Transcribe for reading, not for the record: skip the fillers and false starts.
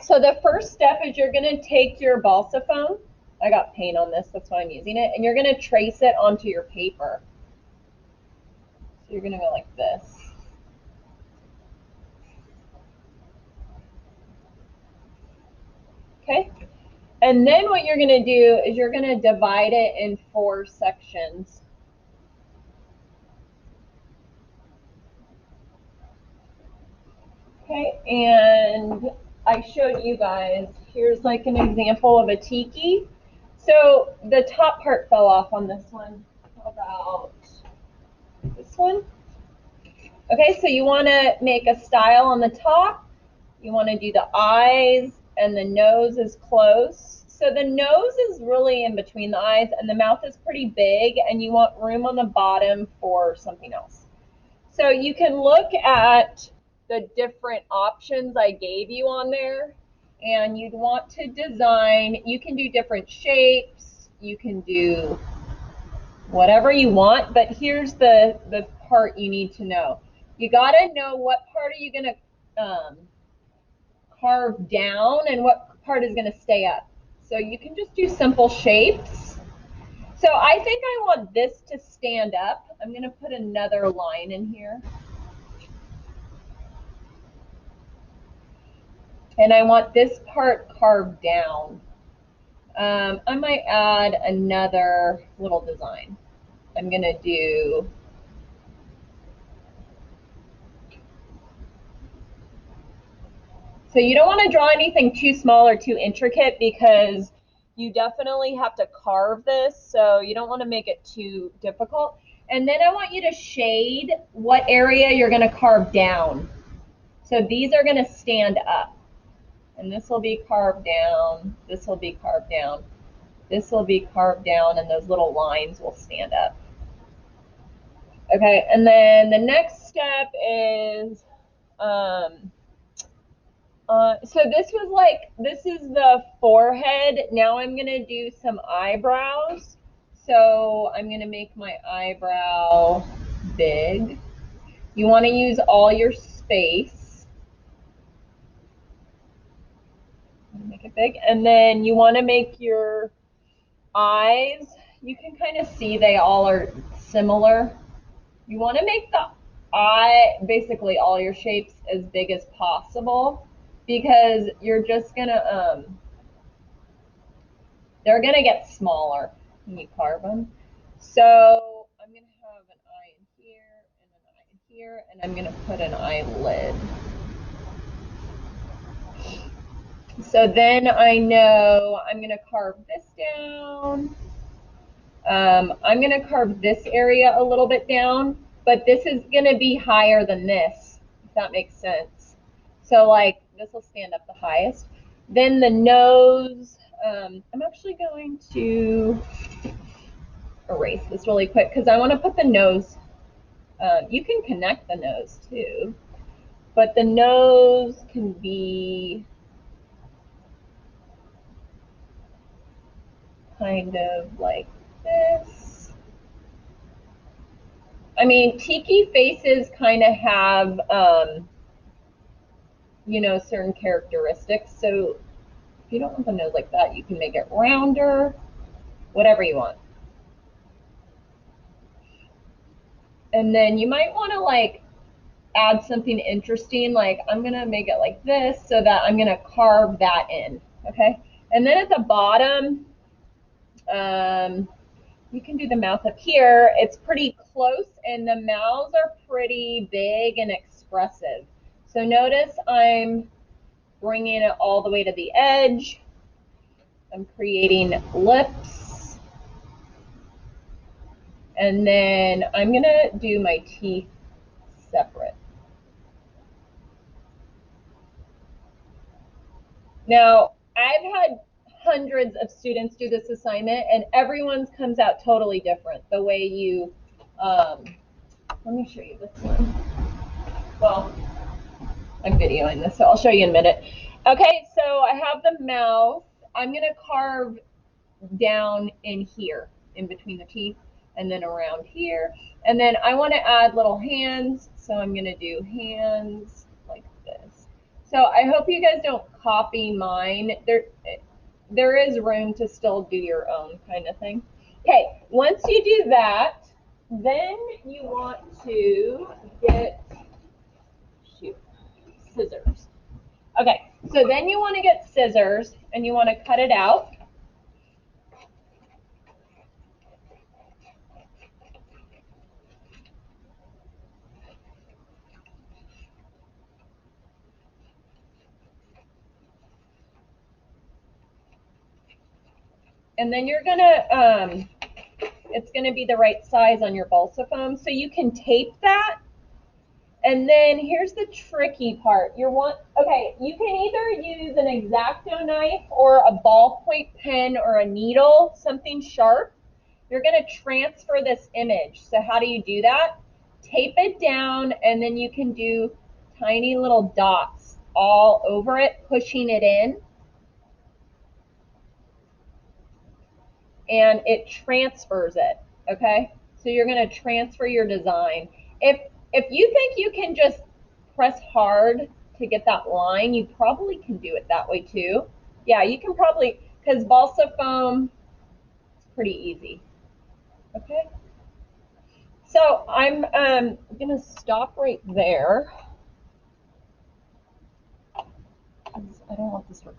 So the first step is you're going to take your balsa foam. I got paint on this, that's why I'm using it. And you're going to trace it onto your paper. So you're going to go like this. Okay. And then what you're going to do is you're going to divide it in 4 sections. Okay, and I showed you guys, here's like an example of a tiki. So the top part fell off on this one. How about this one? Okay, so you want to make a style on the top. You want to do the eyes, and the nose is close. So the nose is really in between the eyes, and the mouth is pretty big, and you want room on the bottom for something else. So you can look at the different options I gave you on there, and you'd want to design, you can do different shapes, you can do whatever you want, but here's the part you need to know. You got to know what part are you going to carve down and what part is going to stay up. So you can just do simple shapes. So I think I want this to stand up. I'm going to put another line in here. And I want this part carved down. I might add another little design. I'm going to do so you don't want to draw anything too small or too intricate because you definitely have to carve this, so you don't want to make it too difficult. And then I want you to shade what area you're going to carve down. So these are going to stand up. And this will be carved down, this will be carved down, this will be carved down, and those little lines will stand up. Okay, and then the next step is, so this is the forehead. Now I'm gonna do some eyebrows. So I'm gonna make my eyebrow big. You wanna use all your space. Make it big. And then you wanna make your eyes, you can kind of see they all are similar. You wanna make the eye, basically all your shapes as big as possible because you're just gonna, they're gonna get smaller when you carve them. So I'm gonna have an eye in here and an eye in here, and I'm gonna put an eyelid. So then I know I'm gonna carve this down. I'm gonna carve this area a little bit down, but this is gonna be higher than this, if that makes sense. So like this will stand up the highest. Then the nose, I'm actually going to erase this really quick because I want to put the nose, you can connect the nose too, but the nose can be kind of like this. I mean, tiki faces kind of have, you know, certain characteristics. So if you don't want the nose like that, you can make it rounder, whatever you want. And then you might want to like add something interesting, like I'm gonna make it like this so that I'm gonna carve that in, okay? And then at the bottom, you can do the mouth up here. It's pretty close and the mouths are pretty big and expressive. So notice I'm bringing it all the way to the edge. I'm creating lips. And then I'm gonna do my teeth separate. Now, I've had hundreds of students do this assignment and everyone's comes out totally different. The way you, let me show you this one. Well, I'm videoing this, so I'll show you in a minute. Okay, so I have the mouth. I'm gonna carve down in here, in between the teeth, and then around here. And then I wanna add little hands, so I'm gonna do hands like this. So I hope you guys don't copy mine. There is room to still do your own kind of thing. Okay, once you do that, then you want to get, shoot, scissors. Okay, so then you want to get scissors and you want to cut it out. And then you're gonna, it's gonna be the right size on your balsa foam. So you can tape that. And then here's the tricky part. Okay, you can either use an X-Acto knife or a ballpoint pen or a needle, something sharp. You're gonna transfer this image. So how do you do that? Tape it down and then you can do tiny little dots all over it, pushing it in. And it transfers it, okay? So you're gonna transfer your design. If you think you can just press hard to get that line, you probably can do it that way too. Yeah, you can probably, because balsa foam is pretty easy, okay? So I'm gonna stop right there. I don't want this recording.